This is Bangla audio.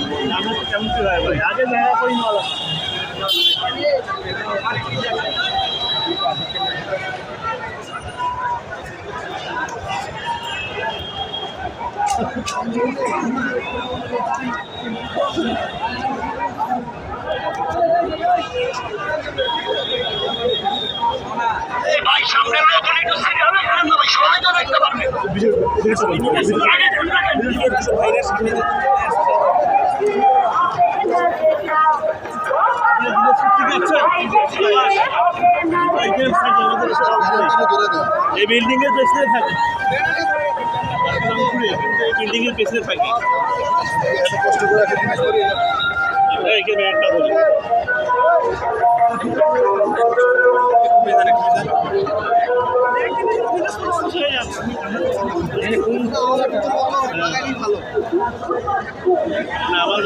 কেমন কি হয় ভাই আগে দেখা করি মালা ভাই সামনে একটু সিরিয়াল করেন না ভাই, সবাই তো দেখতে পারবে। এই বিল্ডিং এর পেছনে থাকে বিল্ডিং এর পেছনে থাকে কষ্ট করে এখানে একটা বলি ভালো আমার